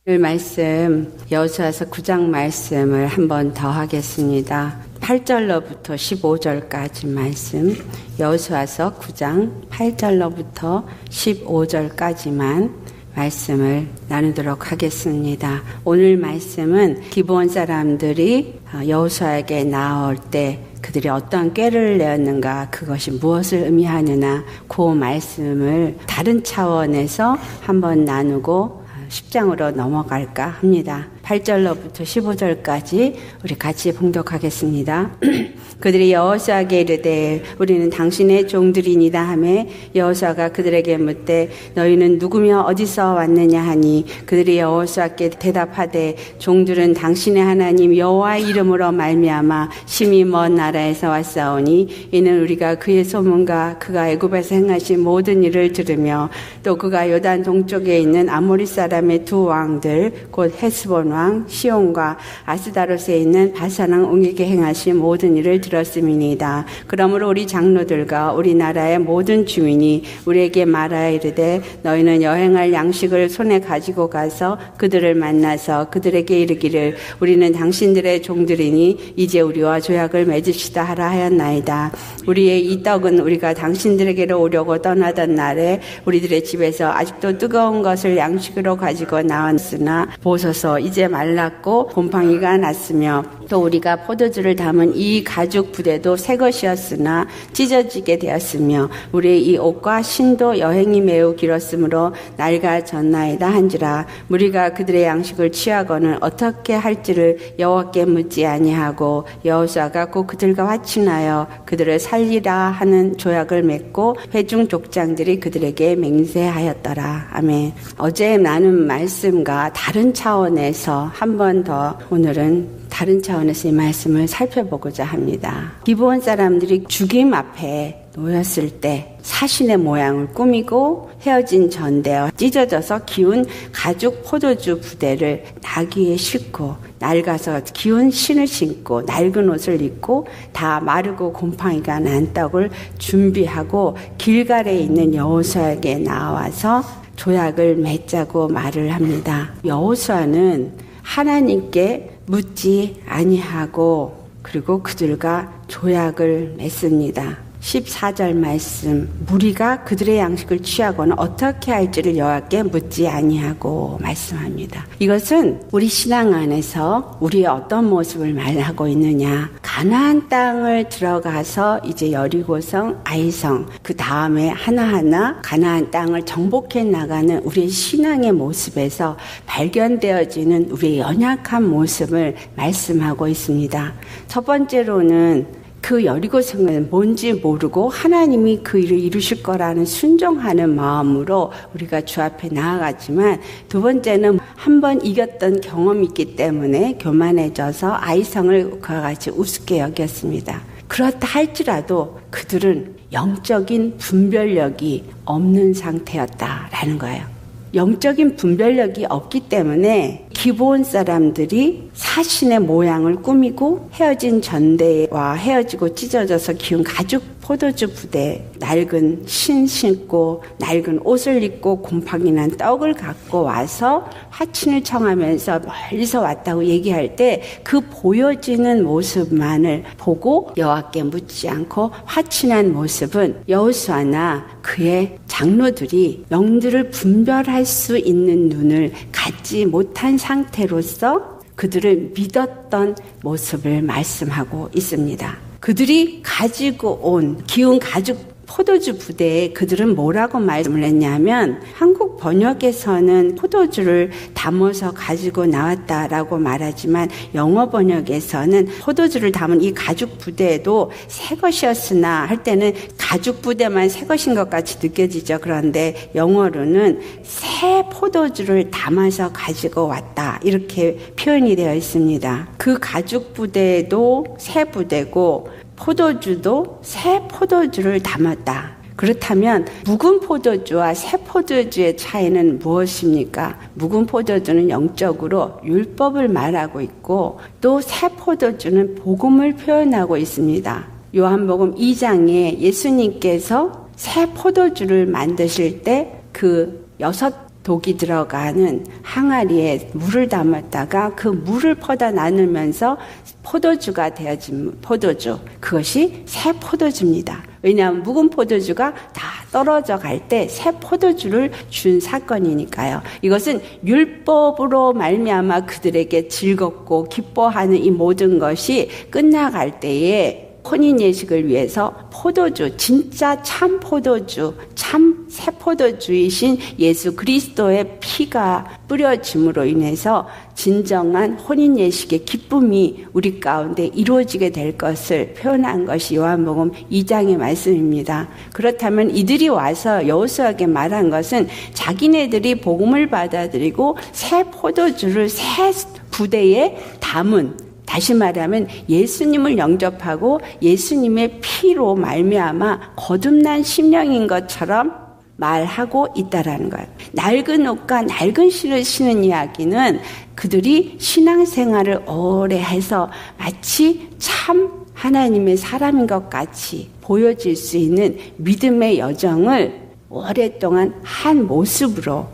오늘 말씀 여호수아서 9장 말씀을 한 번 더 하겠습니다. 8절로부터 15절까지 말씀, 여호수아서 9장 8절로부터 15절까지만 말씀을 나누도록 하겠습니다. 오늘 말씀은 기브온 사람들이 여호수아에게 나올 때 그들이 어떠한 꾀를 내었는가, 그것이 무엇을 의미하느냐, 그 말씀을 다른 차원에서 한번 나누고 10장으로 넘어갈까 합니다. 8절로부터 15절까지 우리 같이 봉독하겠습니다. 그들이 여호수아에게 이르되 우리는 당신의 종들이니라 하매 여호수아가 그들에게 묻되 너희는 누구며 어디서 왔느냐 하니 그들이 여호수아께 대답하되 종들은 당신의 하나님 여호와의 이름으로 말미암아 심히 먼 나라에서 왔사오니 이는 우리가 그의 소문과 그가 애굽에서 행하신 모든 일을 들으며 또 그가 요단 동쪽에 있는 아모리 사람의 두 왕들 곧 헤스본 왕 시온과 아스다롯에 있는 바산 왕 옹에게 행하신 모든 일을 들었음이니이다. 그러므로 우리 장로들과 우리나라의 모든 주민이 우리에게 말하여 이르되 너희는 여행할 양식을 손에 가지고 가서 그들을 만나서 그들에게 이르기를 우리는 당신들의 종들이니 이제 우리와 조약을 맺읍시다 하라 하였나이다. 우리의 이 떡은 우리가 당신들에게로 오려고 떠나던 날에 우리들의 집에서 아직도 뜨거운 것을 양식으로 가지고 나왔으나 보소서 이제 말랐고 곰팡이가 났으며 또 우리가 포도주를 담은 이 가죽 부대도 새 것이었으나 찢어지게 되었으며 우리의 이 옷과 신도 여행이 매우 길었으므로 낡아졌나이다 한지라. 우리가 그들의 양식을 취하고는 어떻게 할지를 여호와께 묻지 아니하고 여호수아가 곧 그들과 화친하여 그들을 살리라 하는 조약을 맺고 회중 족장들이 그들에게 맹세하였더라. 아멘. 어제 나눈 말씀과 다른 차원에서 한 번 더 오늘은 다른 차원에서 이 말씀을 살펴보고자 합니다. 기브온 사람들이 죽임 앞에 놓였을 때 사신의 모양을 꾸미고 헤어진 전대와 찢어져서 기운 가죽 포도주 부대를 나귀에 싣고 낡아서 기운 신을 신고 낡은 옷을 입고 다 마르고 곰팡이가 난 떡을 준비하고 길갈에 있는 여호수아에게 나와서 조약을 맺자고 말을 합니다. 여호수아는 하나님께 묻지 아니하고 그리고 그들과 조약을 맺습니다. 14절 말씀, 무리가 그들의 양식을 취하고는 어떻게 할지를 여호와께 묻지 아니하고 말씀합니다. 이것은 우리 신앙 안에서 우리의 어떤 모습을 말하고 있느냐, 가나안 땅을 들어가서 이제 여리고성, 아이성, 그 다음에 하나하나 가나안 땅을 정복해 나가는 우리의 신앙의 모습에서 발견되어지는 우리의 연약한 모습을 말씀하고 있습니다. 첫 번째로는 그 여리고성은 뭔지 모르고 하나님이 그 일을 이루실 거라는 순종하는 마음으로 우리가 주 앞에 나아가지만, 두 번째는 한 번 이겼던 경험이 있기 때문에 교만해져서 아이성을 그와 같이 우습게 여겼습니다. 그렇다 할지라도 그들은 영적인 분별력이 없는 상태였다라는 거예요. 영적인 분별력이 없기 때문에 기브온 사람들이 사신의 모양을 꾸미고 헤어진 전대와 헤어지고 찢어져서 기운 가죽 포도주 부대, 낡은 신 신고 낡은 옷을 입고 곰팡이 난 떡을 갖고 와서 화친을 청하면서 멀리서 왔다고 얘기할 때 그 보여지는 모습만을 보고 여호와께 묻지 않고 화친한 모습은 여호수아나 그의 장로들이 영들을 분별할 수 있는 눈을 갖지 못한 상태로서 그들을 믿었던 모습을 말씀하고 있습니다. 그들이 가지고 온 기운 가죽 포도주 부대에 그들은 뭐라고 말씀을 했냐면, 한국 번역에서는 포도주를 담아서 가지고 나왔다라고 말하지만 영어 번역에서는 포도주를 담은 이 가죽 부대도 새 것이었으나 할 때는 가죽 부대만 새 것인 것 같이 느껴지죠. 그런데 영어로는 새 포도주를 담아서 가지고 왔다, 이렇게 표현이 되어 있습니다. 그 가죽 부대도 새 부대고 포도주도 새 포도주를 담았다. 그렇다면 묵은 포도주와 새 포도주의 차이는 무엇입니까? 묵은 포도주는 영적으로 율법을 말하고 있고 또 새 포도주는 복음을 표현하고 있습니다. 요한복음 2장에 예수님께서 새 포도주를 만드실 때 그 6 독이 들어가는 항아리에 물을 담았다가 그 물을 퍼다 나누면서 포도주가 되어진 포도주, 그것이 새 포도주입니다. 왜냐하면 묵은 포도주가 다 떨어져 갈 때 새 포도주를 준 사건이니까요. 이것은 율법으로 말미암아 그들에게 즐겁고 기뻐하는 이 모든 것이 끝나갈 때에 혼인 예식을 위해서 포도주, 진짜 참 포도주, 참 새 포도주이신 예수 그리스도의 피가 뿌려짐으로 인해서 진정한 혼인 예식의 기쁨이 우리 가운데 이루어지게 될 것을 표현한 것이 요한복음 2장의 말씀입니다. 그렇다면 이들이 와서 여호수아에게 말한 것은 자기네들이 복음을 받아들이고 새 포도주를 새 부대에 담은, 다시 말하면 예수님을 영접하고 예수님의 피로 말미암아 거듭난 심령인 것처럼 말하고 있다라는 거예요. 낡은 옷과 낡은 실을 신은 이야기는 그들이 신앙생활을 오래 해서 마치 참 하나님의 사람인 것 같이 보여질 수 있는 믿음의 여정을 오랫동안 한 모습으로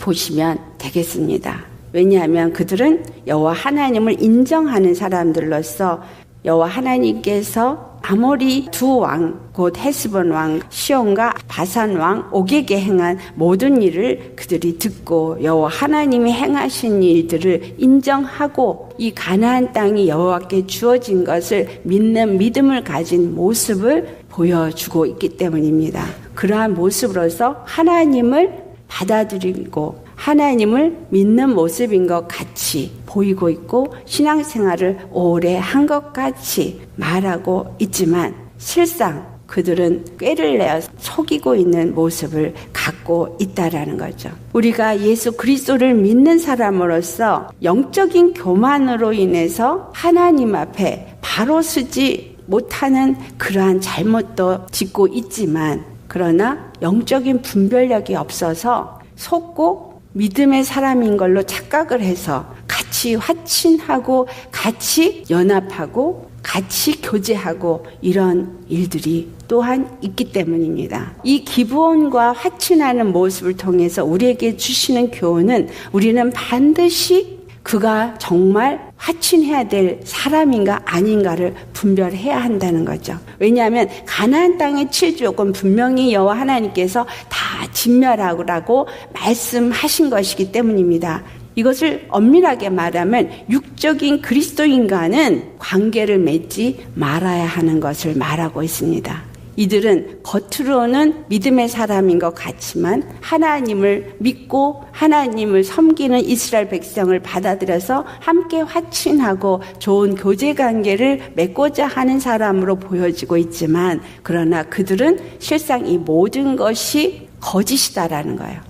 보시면 되겠습니다. 왜냐하면 그들은 여호와 하나님을 인정하는 사람들로서 여호와 하나님께서 아모리 두 왕, 곧 헤스본 왕 시온과 바산 왕 옥에게 행한 모든 일을 그들이 듣고 여호와 하나님이 행하신 일들을 인정하고 이 가나안 땅이 여호와께 주어진 것을 믿는 믿음을 가진 모습을 보여주고 있기 때문입니다. 그러한 모습으로서 하나님을 받아들이고 하나님을 믿는 모습인 것 같이 보이고 있고 신앙생활을 오래 한 것 같이 말하고 있지만 실상 그들은 꾀를 내어 속이고 있는 모습을 갖고 있다라는 거죠. 우리가 예수 그리스도를 믿는 사람으로서 영적인 교만으로 인해서 하나님 앞에 바로 서지 못하는 그러한 잘못도 짓고 있지만 그러나 영적인 분별력이 없어서 속고 믿음의 사람인 걸로 착각을 해서 같이 화친하고 같이 연합하고 같이 교제하고 이런 일들이 또한 있기 때문입니다. 이 기브온과 화친하는 모습을 통해서 우리에게 주시는 교훈은 우리는 반드시 그가 정말 화친해야 될 사람인가 아닌가를 분별해야 한다는 거죠. 왜냐하면 가나안 땅의 7족은 분명히 여호와 하나님께서 다 진멸하라고 말씀하신 것이기 때문입니다. 이것을 엄밀하게 말하면 육적인 그리스도인과는 관계를 맺지 말아야 하는 것을 말하고 있습니다. 이들은 겉으로는 믿음의 사람인 것 같지만 하나님을 믿고 하나님을 섬기는 이스라엘 백성을 받아들여서 함께 화친하고 좋은 교제 관계를 맺고자 하는 사람으로 보여지고 있지만 그러나 그들은 실상 이 모든 것이 거짓이다라는 거예요.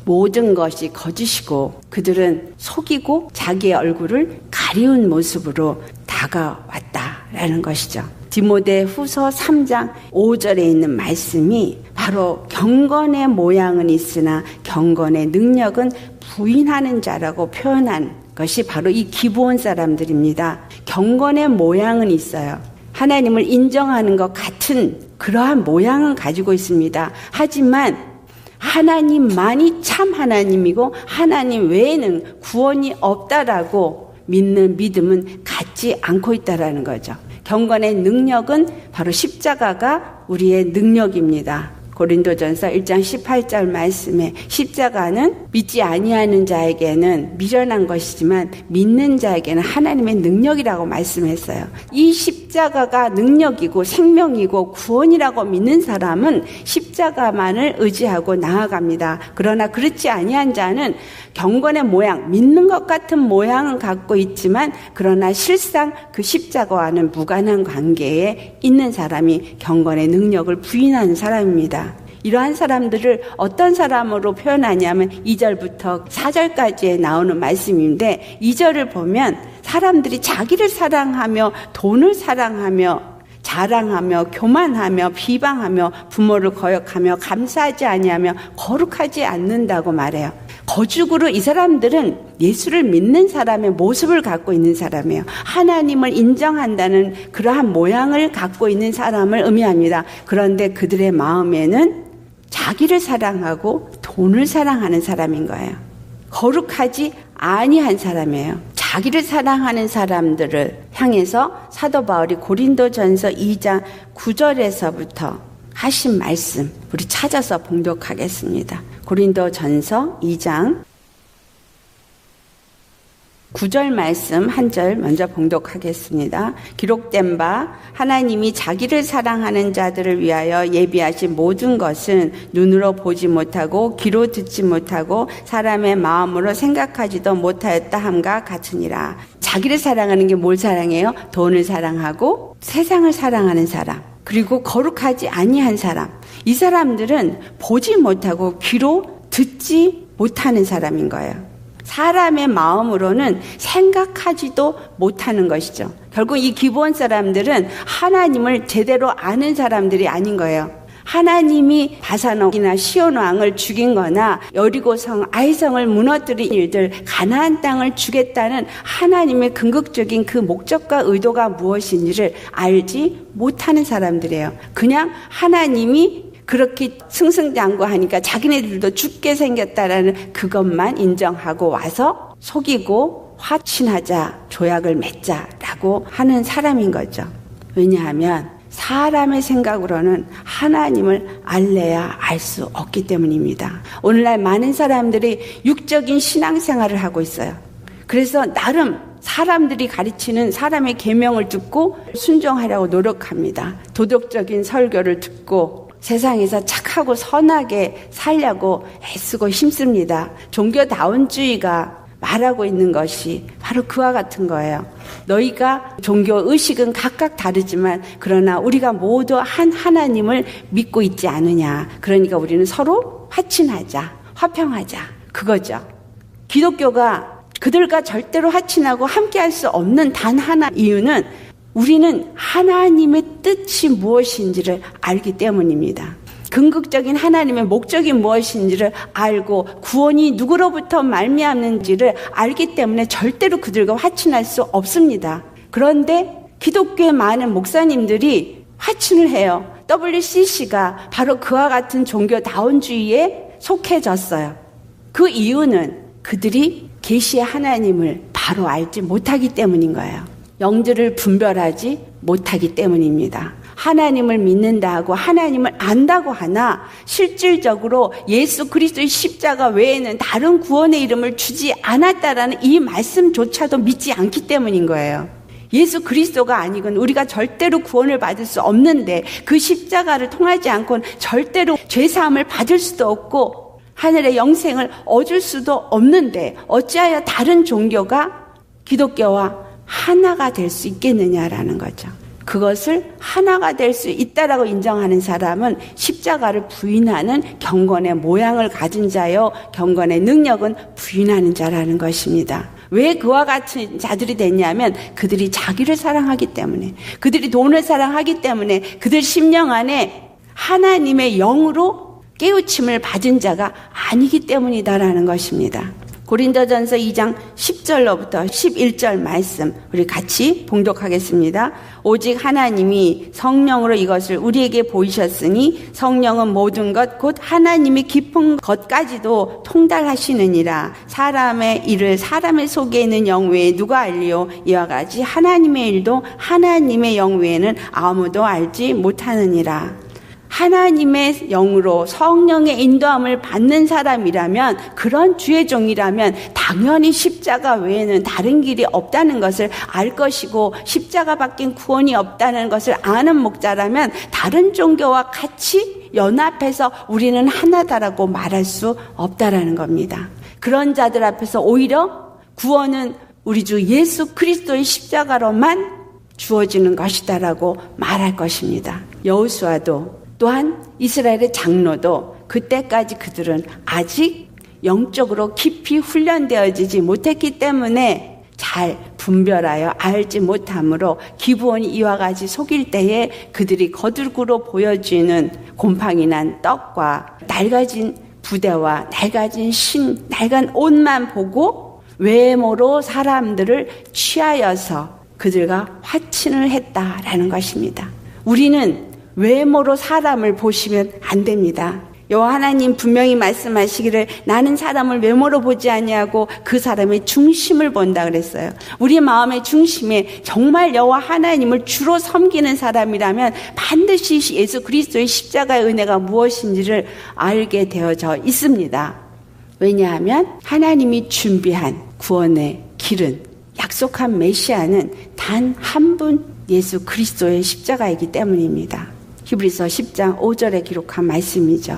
모든 것이 거짓이고 그들은 속이고 자기의 얼굴을 가리운 모습으로 다가왔다라는 것이죠. 디모데 후서 3장 5절에 있는 말씀이 바로 경건의 모양은 있으나 경건의 능력은 부인하는 자라고 표현한 것이 바로 이 기브온 사람들입니다. 경건의 모양은 있어요. 하나님을 인정하는 것 같은 그러한 모양은 가지고 있습니다. 하지만 하나님만이 참 하나님이고 하나님 외에는 구원이 없다라고 믿는 믿음은 갖지 않고 있다라는 거죠. 경건의 능력은 바로 십자가가 우리의 능력입니다. 고린도전서 1장 18절 말씀에 십자가는 믿지 아니하는 자에게는 미련한 것이지만 믿는 자에게는 하나님의 능력이라고 말씀했어요. 이 십자가가 능력이고 생명이고 구원이라고 믿는 사람은 십자가만을 의지하고 나아갑니다. 그러나 그렇지 아니한 자는 경건의 모양, 믿는 것 같은 모양은 갖고 있지만 그러나 실상 그 십자가와는 무관한 관계에 있는 사람이 경건의 능력을 부인하는 사람입니다. 이러한 사람들을 어떤 사람으로 표현하냐면 2절부터 4절까지에 나오는 말씀인데 2절을 보면 사람들이 자기를 사랑하며 돈을 사랑하며 자랑하며 교만하며 비방하며 부모를 거역하며 감사하지 아니하며 거룩하지 않는다고 말해요. 거죽으로 이 사람들은 예수를 믿는 사람의 모습을 갖고 있는 사람이에요. 하나님을 인정한다는 그러한 모양을 갖고 있는 사람을 의미합니다. 그런데 그들의 마음에는 자기를 사랑하고 돈을 사랑하는 사람인 거예요. 거룩하지 아니한 사람이에요. 자기를 사랑하는 사람들을 향해서 사도 바울이 고린도전서 2장 9절에서부터 하신 말씀 우리 찾아서 봉독하겠습니다. 고린도전서 2장 9절 말씀 한 절 먼저 봉독하겠습니다. 기록된 바 하나님이 자기를 사랑하는 자들을 위하여 예비하신 모든 것은 눈으로 보지 못하고 귀로 듣지 못하고 사람의 마음으로 생각하지도 못하였다 함과 같으니라. 자기를 사랑하는 게 뭘 사랑해요? 돈을 사랑하고 세상을 사랑하는 사람, 그리고 거룩하지 아니한 사람. 이 사람들은 보지 못하고 귀로 듣지 못하는 사람인 거예요. 사람의 마음으로는 생각하지도 못하는 것이죠. 결국 이 기브온 사람들은 하나님을 제대로 아는 사람들이 아닌 거예요. 하나님이 바산옥이나 시온 왕을 죽인 거나 여리고성 아이성을 무너뜨린 일들, 가나안 땅을 주겠다는 하나님의 궁극적인 그 목적과 의도가 무엇인지를 알지 못하는 사람들이에요. 그냥 하나님이 그렇게 승승장구하니까 자기네들도 죽게 생겼다라는 그것만 인정하고 와서 속이고 화친하자, 조약을 맺자라고 하는 사람인 거죠. 왜냐하면 사람의 생각으로는 하나님을 알래야 알 수 없기 때문입니다. 오늘날 많은 사람들이 육적인 신앙생활을 하고 있어요. 그래서 나름 사람들이 가르치는 사람의 계명을 듣고 순종하려고 노력합니다. 도덕적인 설교를 듣고 세상에서 착하고 선하게 살려고 애쓰고 힘씁니다. 종교다운주의가 말하고 있는 것이 바로 그와 같은 거예요. 너희가 종교 의식은 각각 다르지만 그러나 우리가 모두 한 하나님을 믿고 있지 않느냐. 그러니까 우리는 서로 화친하자, 화평하자. 그거죠. 기독교가 그들과 절대로 화친하고 함께할 수 없는 단 하나 이유는 우리는 하나님의 뜻이 무엇인지를 알기 때문입니다. 궁극적인 하나님의 목적이 무엇인지를 알고 구원이 누구로부터 말미암는지를 알기 때문에 절대로 그들과 화친할 수 없습니다. 그런데 기독교의 많은 목사님들이 화친을 해요. WCC가 바로 그와 같은 종교다운주의에 속해졌어요. 그 이유는 그들이 계시의 하나님을 바로 알지 못하기 때문인 거예요. 영들을 분별하지 못하기 때문입니다. 하나님을 믿는다 하고 하나님을 안다고 하나 실질적으로 예수 그리스도의 십자가 외에는 다른 구원의 이름을 주지 않았다라는 이 말씀조차도 믿지 않기 때문인 거예요. 예수 그리스도가 아니건 우리가 절대로 구원을 받을 수 없는데 그 십자가를 통하지 않고는 절대로 죄사함을 받을 수도 없고 하늘의 영생을 얻을 수도 없는데 어찌하여 다른 종교가 기독교와 하나가 될 수 있겠느냐라는 거죠. 그것을 하나가 될 수 있다라고 인정하는 사람은 십자가를 부인하는 경건의 모양을 가진 자요, 경건의 능력은 부인하는 자라는 것입니다. 왜 그와 같은 자들이 됐냐면 그들이 자기를 사랑하기 때문에, 그들이 돈을 사랑하기 때문에, 그들 심령 안에 하나님의 영으로 깨우침을 받은 자가 아니기 때문이다라는 것입니다. 고린도전서 2장 10절로부터 11절 말씀 우리 같이 봉독하겠습니다. 오직 하나님이 성령으로 이것을 우리에게 보이셨으니 성령은 모든 것 곧 하나님이 깊은 것까지도 통달하시느니라. 사람의 일을 사람의 속에 있는 영 외에 누가 알리요? 이와 같이 하나님의 일도 하나님의 영 외에는 아무도 알지 못하느니라. 하나님의 영으로 성령의 인도함을 받는 사람이라면, 그런 주의 종이라면 당연히 십자가 외에는 다른 길이 없다는 것을 알 것이고, 십자가 밖엔 구원이 없다는 것을 아는 목자라면 다른 종교와 같이 연합해서 우리는 하나다라고 말할 수 없다라는 겁니다. 그런 자들 앞에서 오히려 구원은 우리 주 예수 그리스도의 십자가로만 주어지는 것이다라고 말할 것입니다. 여호수아도 또한 이스라엘의 장로도 그때까지 그들은 아직 영적으로 깊이 훈련되어지지 못했기 때문에 잘 분별하여 알지 못함으로 기브온이 이와 같이 속일 때에 그들이 거들구로 보여지는 곰팡이 난 떡과 낡아진 부대와 낡아진 낡은 옷만 보고 외모로 사람들을 취하여서 그들과 화친을 했다라는 것입니다. 우리는 외모로 사람을 보시면 안 됩니다. 여호와 하나님 분명히 말씀하시기를 나는 사람을 외모로 보지 아니하고 그 사람의 중심을 본다 그랬어요. 우리 마음의 중심에 정말 여호와 하나님을 주로 섬기는 사람이라면 반드시 예수 그리스도의 십자가의 은혜가 무엇인지를 알게 되어져 있습니다. 왜냐하면 하나님이 준비한 구원의 길은, 약속한 메시아는 단 한 분 예수 그리스도의 십자가이기 때문입니다. 히브리서 10장 5절에 기록한 말씀이죠.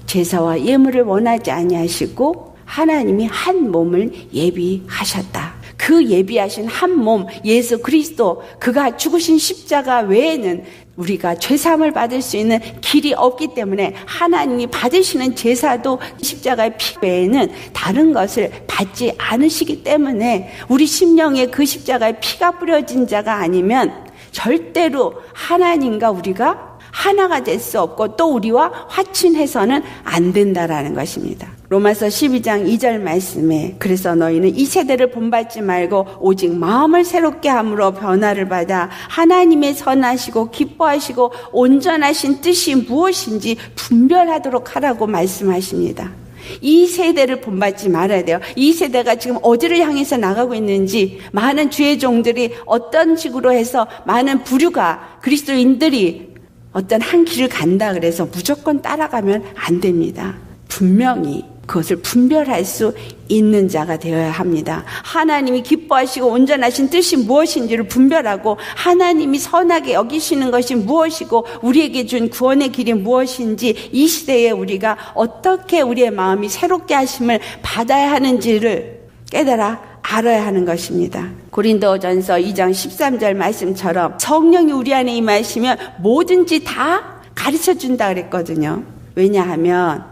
제사와 예물을 원하지 아니하시고 하나님이 한 몸을 예비하셨다. 그 예비하신 한 몸 예수 그리스도, 그가 죽으신 십자가 외에는 우리가 죄사함을 받을 수 있는 길이 없기 때문에 하나님이 받으시는 제사도 십자가의 피 외에는 다른 것을 받지 않으시기 때문에 우리 심령에 그 십자가의 피가 뿌려진 자가 아니면 절대로 하나님과 우리가 하나가 될 수 없고 또 우리와 화친해서는 안 된다라는 것입니다. 로마서 12장 2절 말씀에 그래서 너희는 이 세대를 본받지 말고 오직 마음을 새롭게 함으로 변화를 받아 하나님의 선하시고 기뻐하시고 온전하신 뜻이 무엇인지 분별하도록 하라고 말씀하십니다. 이 세대를 본받지 말아야 돼요. 이 세대가 지금 어디를 향해서 나가고 있는지, 많은 주의 종들이 어떤 식으로 해서 많은 부류가 그리스도인들이 어떤 한 길을 간다 그래서 무조건 따라가면 안 됩니다. 분명히 그것을 분별할 수 있는 자가 되어야 합니다. 하나님이 기뻐하시고 온전하신 뜻이 무엇인지를 분별하고 하나님이 선하게 여기시는 것이 무엇이고 우리에게 준 구원의 길이 무엇인지, 이 시대에 우리가 어떻게 우리의 마음이 새롭게 하심을 받아야 하는지를 깨달아 알아야 하는 것입니다. 고린도전서 2장 13절 말씀처럼 성령이 우리 안에 임하시면 뭐든지 다 가르쳐준다 그랬거든요. 왜냐하면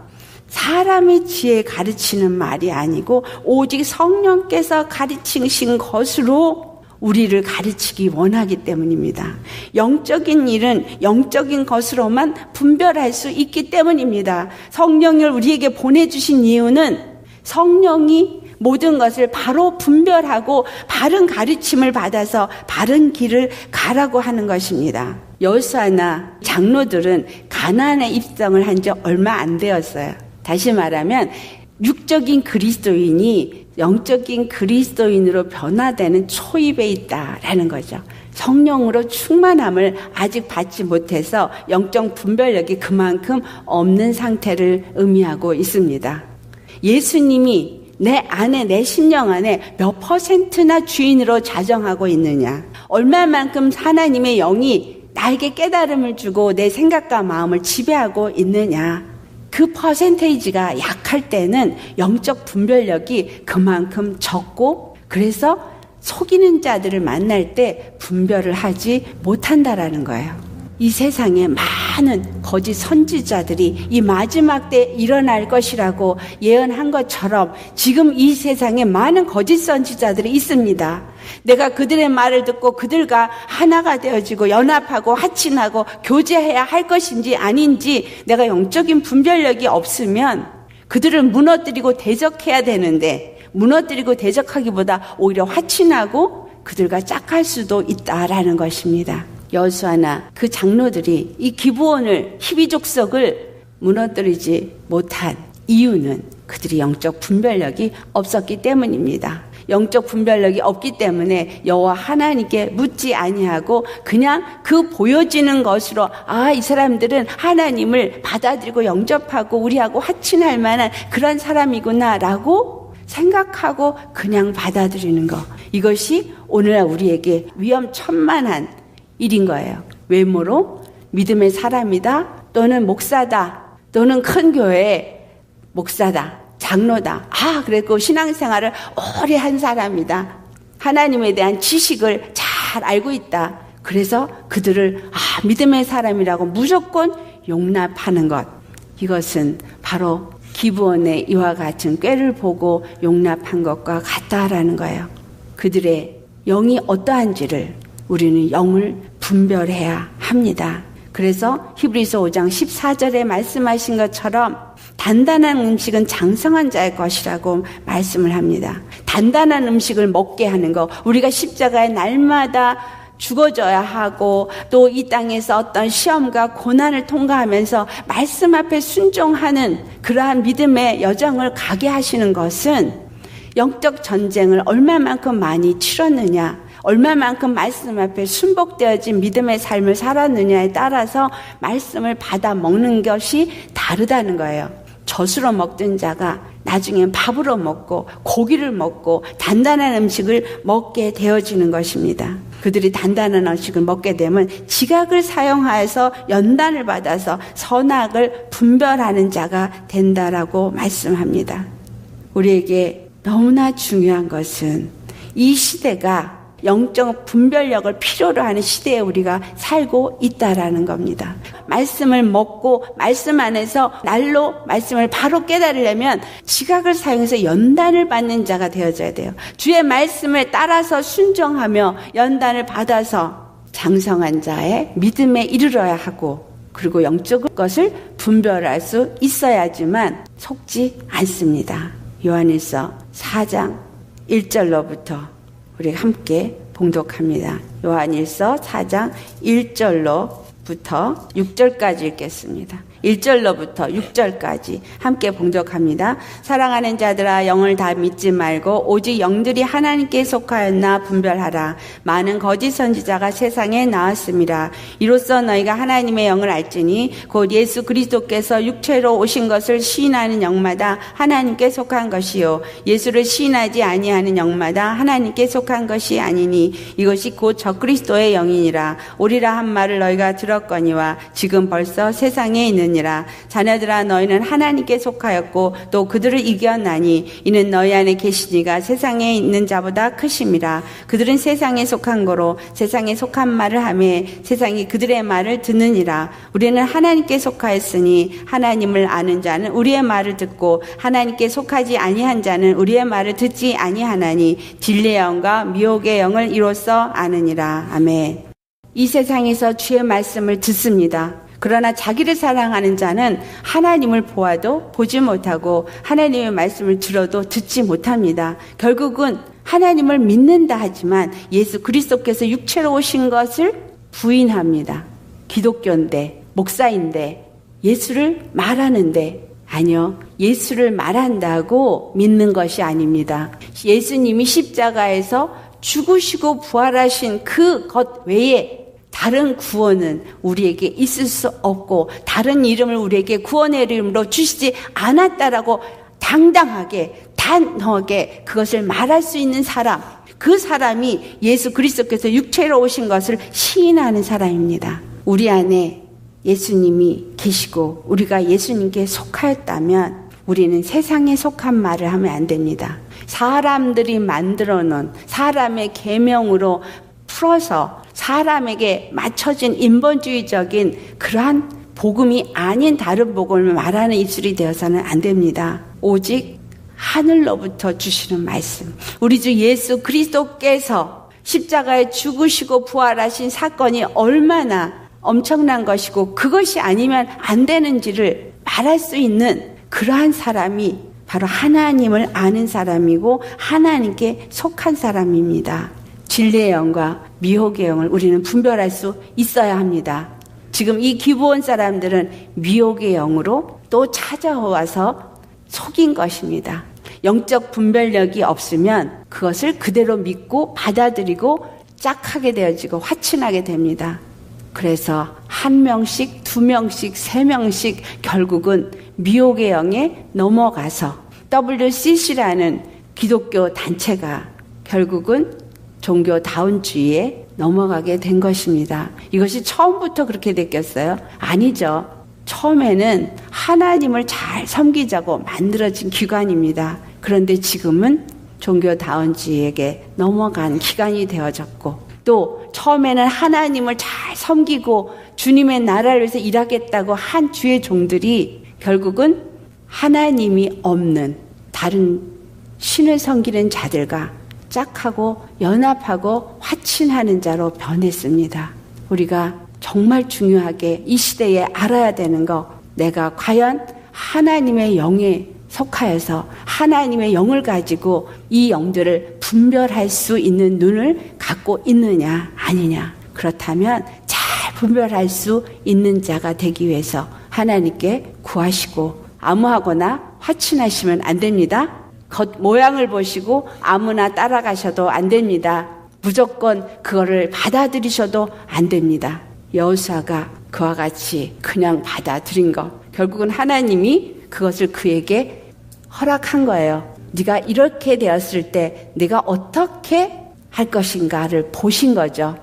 사람의 지혜 가르치는 말이 아니고 오직 성령께서 가르치신 것으로 우리를 가르치기 원하기 때문입니다. 영적인 일은 영적인 것으로만 분별할 수 있기 때문입니다. 성령을 우리에게 보내주신 이유는 성령이 모든 것을 바로 분별하고 바른 가르침을 받아서 바른 길을 가라고 하는 것입니다. 여호수아나 장로들은 가나안에 입성을 한 지 얼마 안 되었어요. 다시 말하면 육적인 그리스도인이 영적인 그리스도인으로 변화되는 초입에 있다라는 거죠. 성령으로 충만함을 아직 받지 못해서 영적 분별력이 그만큼 없는 상태를 의미하고 있습니다. 예수님이 내 안에, 내 심령 안에 몇 퍼센트나 주인으로 자정하고 있느냐, 얼마만큼 하나님의 영이 나에게 깨달음을 주고 내 생각과 마음을 지배하고 있느냐, 그 퍼센테이지가 약할 때는 영적 분별력이 그만큼 적고, 그래서 속이는 자들을 만날 때 분별을 하지 못한다라는 거예요. 이 세상에 많은 거짓 선지자들이 이 마지막 때 일어날 것이라고 예언한 것처럼 지금 이 세상에 많은 거짓 선지자들이 있습니다. 내가 그들의 말을 듣고 그들과 하나가 되어지고 연합하고 화친하고 교제해야 할 것인지 아닌지 내가 영적인 분별력이 없으면 그들을 무너뜨리고 대적해야 되는데, 무너뜨리고 대적하기보다 오히려 화친하고 그들과 짝할 수도 있다라는 것입니다. 여호수아나 그 장로들이 이 기브온을, 히비 족속을 무너뜨리지 못한 이유는 그들이 영적 분별력이 없었기 때문입니다. 영적 분별력이 없기 때문에 여호와 하나님께 묻지 아니하고 그냥 그 보여지는 것으로 이 사람들은 하나님을 받아들이고 영접하고 우리하고 화친할 만한 그런 사람이구나라고 생각하고 그냥 받아들이는 것, 이것이 오늘날 우리에게 위험천만한 일인 거예요. 외모로 믿음의 사람이다, 또는 목사다, 또는 큰 교회의 목사다, 장로다, 그랬고 신앙생활을 오래 한 사람이다, 하나님에 대한 지식을 잘 알고 있다, 그래서 그들을 믿음의 사람이라고 무조건 용납하는 것, 이것은 바로 기브온의 이와 같은 꾀를 보고 용납한 것과 같다라는 거예요. 그들의 영이 어떠한지를 우리는 영을 분별해야 합니다. 그래서 히브리서 5장 14절에 말씀하신 것처럼 단단한 음식은 장성한 자의 것이라고 말씀을 합니다. 단단한 음식을 먹게 하는 것, 우리가 십자가에 날마다 죽어져야 하고 또 이 땅에서 어떤 시험과 고난을 통과하면서 말씀 앞에 순종하는 그러한 믿음의 여정을 가게 하시는 것은 영적 전쟁을 얼마만큼 많이 치렀느냐, 얼마만큼 말씀 앞에 순복되어진 믿음의 삶을 살았느냐에 따라서 말씀을 받아 먹는 것이 다르다는 거예요. 젖으로 먹던 자가 나중엔 밥으로 먹고 고기를 먹고 단단한 음식을 먹게 되어지는 것입니다. 그들이 단단한 음식을 먹게 되면 지각을 사용하여서 연단을 받아서 선악을 분별하는 자가 된다라고 말씀합니다. 우리에게 너무나 중요한 것은 이 시대가 영적 분별력을 필요로 하는 시대에 우리가 살고 있다라는 겁니다. 말씀을 먹고 말씀 안에서 날로 말씀을 바로 깨달으려면 지각을 사용해서 연단을 받는 자가 되어져야 돼요. 주의 말씀을 따라서 순종하며 연단을 받아서 장성한 자의 믿음에 이르러야 하고, 그리고 영적 것을 분별할 수 있어야지만 속지 않습니다. 요한일서 4장 1절로부터 우리 함께 봉독합니다. 요한일서 4장 1절로부터 6절까지 읽겠습니다. 1절로부터 6절까지 함께 봉독합니다. 사랑하는 자들아, 영을 다 믿지 말고 오직 영들이 하나님께 속하였나 분별하라. 많은 거짓 선지자가 세상에 나왔습니다. 이로써 너희가 하나님의 영을 알지니 곧 예수 그리스도께서 육체로 오신 것을 시인하는 영마다 하나님께 속한 것이요, 예수를 시인하지 아니하는 영마다 하나님께 속한 것이 아니니 이것이 곧 적그리스도의 영이니라. 오리라 한 말을 너희가 들었거니와 지금 벌써 세상에 있는 자녀들아, 너희는 하나님께 속하였고 또 그들을 이겨나니 이는 너희 안에 계시니가 세상에 있는 자보다 크심이라. 그들은 세상에 속한 거로 세상에 속한 말을 하며 세상이 그들의 말을 듣느니라. 우리는 하나님께 속하였으니 하나님을 아는 자는 우리의 말을 듣고 하나님께 속하지 아니한 자는 우리의 말을 듣지 아니하나니 진리의 영과 미혹의 영을 이로써 아느니라. 아멘. 이 세상에서 주의 말씀을 듣습니다. 그러나 자기를 사랑하는 자는 하나님을 보아도 보지 못하고 하나님의 말씀을 들어도 듣지 못합니다. 결국은 하나님을 믿는다 하지만 예수 그리스도께서 육체로 오신 것을 부인합니다. 기독교인데, 목사인데, 예수를 말하는데, 아니요, 예수를 말한다고 믿는 것이 아닙니다. 예수님이 십자가에서 죽으시고 부활하신 그 것 외에 다른 구원은 우리에게 있을 수 없고 다른 이름을 우리에게 구원의 이름으로 주시지 않았다라고 당당하게 단호하게 그것을 말할 수 있는 사람, 그 사람이 예수 그리스도께서 육체로 오신 것을 시인하는 사람입니다. 우리 안에 예수님이 계시고 우리가 예수님께 속하였다면 우리는 세상에 속한 말을 하면 안 됩니다. 사람들이 만들어 놓은 사람의 계명으로 풀어서 사람에게 맞춰진 인본주의적인 그러한 복음이 아닌 다른 복음을 말하는 입술이 되어서는 안 됩니다. 오직 하늘로부터 주시는 말씀, 우리 주 예수 그리스도께서 십자가에 죽으시고 부활하신 사건이 얼마나 엄청난 것이고 그것이 아니면 안 되는지를 말할 수 있는 그러한 사람이 바로 하나님을 아는 사람이고 하나님께 속한 사람입니다. 진리의 영과 미혹의 영을 우리는 분별할 수 있어야 합니다. 지금 이 기브온 사람들은 미혹의 영으로 또 찾아와서 속인 것입니다. 영적 분별력이 없으면 그것을 그대로 믿고 받아들이고 짝하게 되어지고 화친하게 됩니다. 그래서 한 명씩, 두 명씩, 세 명씩 결국은 미혹의 영에 넘어가서 WCC라는 기독교 단체가 결국은 종교다운주의에 넘어가게 된 것입니다. 이것이 처음부터 그렇게 됐겠어요? 아니죠. 처음에는 하나님을 잘 섬기자고 만들어진 기관입니다. 그런데 지금은 종교다운주의에게 넘어간 기관이 되어졌고, 또 처음에는 하나님을 잘 섬기고 주님의 나라를 위해서 일하겠다고 한 주의 종들이 결국은 하나님이 없는 다른 신을 섬기는 자들과 짝하고 연합하고 화친하는 자로 변했습니다. 우리가 정말 중요하게 이 시대에 알아야 되는 거, 내가 과연 하나님의 영에 속하여서 하나님의 영을 가지고 이 영들을 분별할 수 있는 눈을 갖고 있느냐 아니냐. 그렇다면 잘 분별할 수 있는 자가 되기 위해서 하나님께 구하시고 아무하거나 화친하시면 안 됩니다. 겉 모양을 보시고 아무나 따라가셔도 안 됩니다. 무조건 그거를 받아들이셔도 안 됩니다. 여호수아가 그와 같이 그냥 받아들인 것, 결국은 하나님이 그것을 그에게 허락한 거예요. 네가 이렇게 되었을 때 내가 어떻게 할 것인가를 보신 거죠.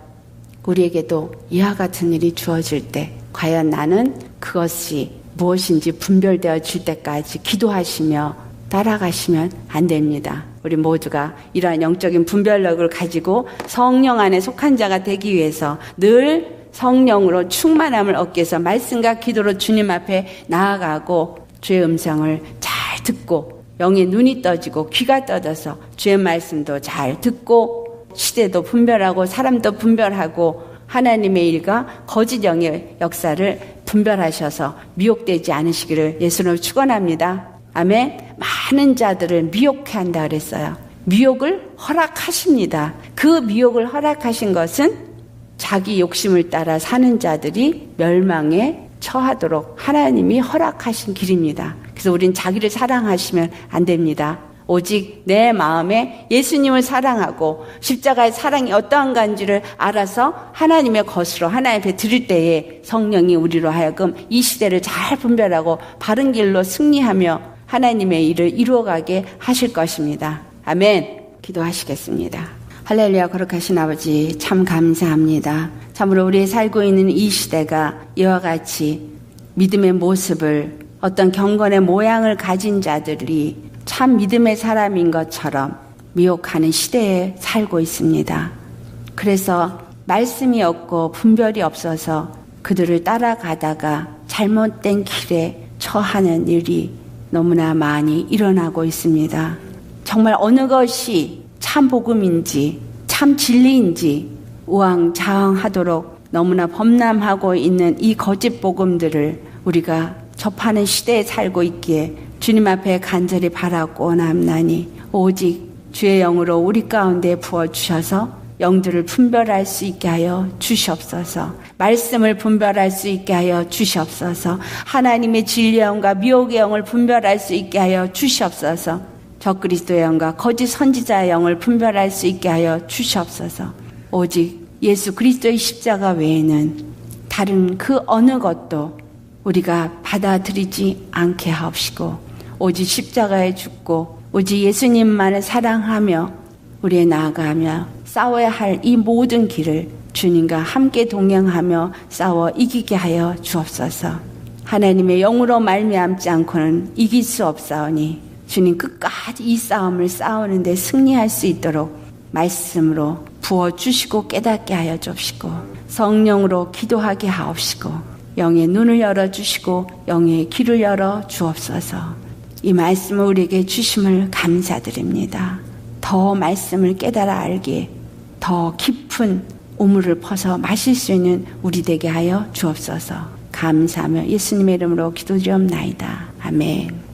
우리에게도 이와 같은 일이 주어질 때 과연 나는 그것이 무엇인지 분별되어질 때까지 기도하시며 따라가시면 안 됩니다. 우리 모두가 이러한 영적인 분별력을 가지고 성령 안에 속한 자가 되기 위해서 늘 성령으로 충만함을 얻기 위해서 말씀과 기도로 주님 앞에 나아가고 주의 음성을 잘 듣고 영의 눈이 떠지고 귀가 떠져서 주의 말씀도 잘 듣고 시대도 분별하고 사람도 분별하고 하나님의 일과 거짓 영의 역사를 분별하셔서 미혹되지 않으시기를 예수님으로 축원합니다. 아멘. 많은 자들을 미혹해 한다 그랬어요. 미혹을 허락하십니다. 그 미혹을 허락하신 것은 자기 욕심을 따라 사는 자들이 멸망에 처하도록 하나님이 허락하신 길입니다. 그래서 우린 자기를 사랑하시면 안 됩니다. 오직 내 마음에 예수님을 사랑하고 십자가의 사랑이 어떠한 건지를 알아서 하나님의 것으로 하나님 앞에 드릴 때에 성령이 우리로 하여금 이 시대를 잘 분별하고 바른 길로 승리하며 하나님의 일을 이루어가게 하실 것입니다. 아멘. 기도하시겠습니다. 할렐루야. 거룩하신 아버지 참 감사합니다. 참으로 우리 살고 있는 이 시대가 이와 같이 믿음의 모습을 어떤 경건의 모양을 가진 자들이 참 믿음의 사람인 것처럼 미혹하는 시대에 살고 있습니다. 그래서 말씀이 없고 분별이 없어서 그들을 따라가다가 잘못된 길에 처하는 일이 너무나 많이 일어나고 있습니다. 정말 어느 것이 참 복음인지 참 진리인지 우왕좌왕하도록 너무나 범람하고 있는 이 거짓 복음들을 우리가 접하는 시대에 살고 있기에 주님 앞에 간절히 바라고 원합나니 오직 주의 영으로 우리 가운데 부어주셔서 영들을 분별할 수 있게 하여 주시옵소서. 말씀을 분별할 수 있게 하여 주시옵소서. 하나님의 진리의 영과 미혹의 영을 분별할 수 있게 하여 주시옵소서. 적그리스도의 영과 거짓 선지자의 영을 분별할 수 있게 하여 주시옵소서. 오직 예수 그리스도의 십자가 외에는 다른 그 어느 것도 우리가 받아들이지 않게 하옵시고 오직 십자가에 죽고 오직 예수님만을 사랑하며 우리의 나아가며 싸워야 할 이 모든 길을 주님과 함께 동행하며 싸워 이기게 하여 주옵소서. 하나님의 영으로 말미암지 않고는 이길 수 없사오니 주님 끝까지 이 싸움을 싸우는데 승리할 수 있도록 말씀으로 부어주시고 깨닫게 하여 주옵시고 성령으로 기도하게 하옵시고 영의 눈을 열어주시고 영의 귀를 열어 주옵소서. 이 말씀을 우리에게 주심을 감사드립니다. 더 말씀을 깨달아 알기에 더 깊은 우물을 퍼서 마실 수 있는 우리 되게 하여 주옵소서. 감사하며 예수님의 이름으로 기도드리옵나이다. 아멘.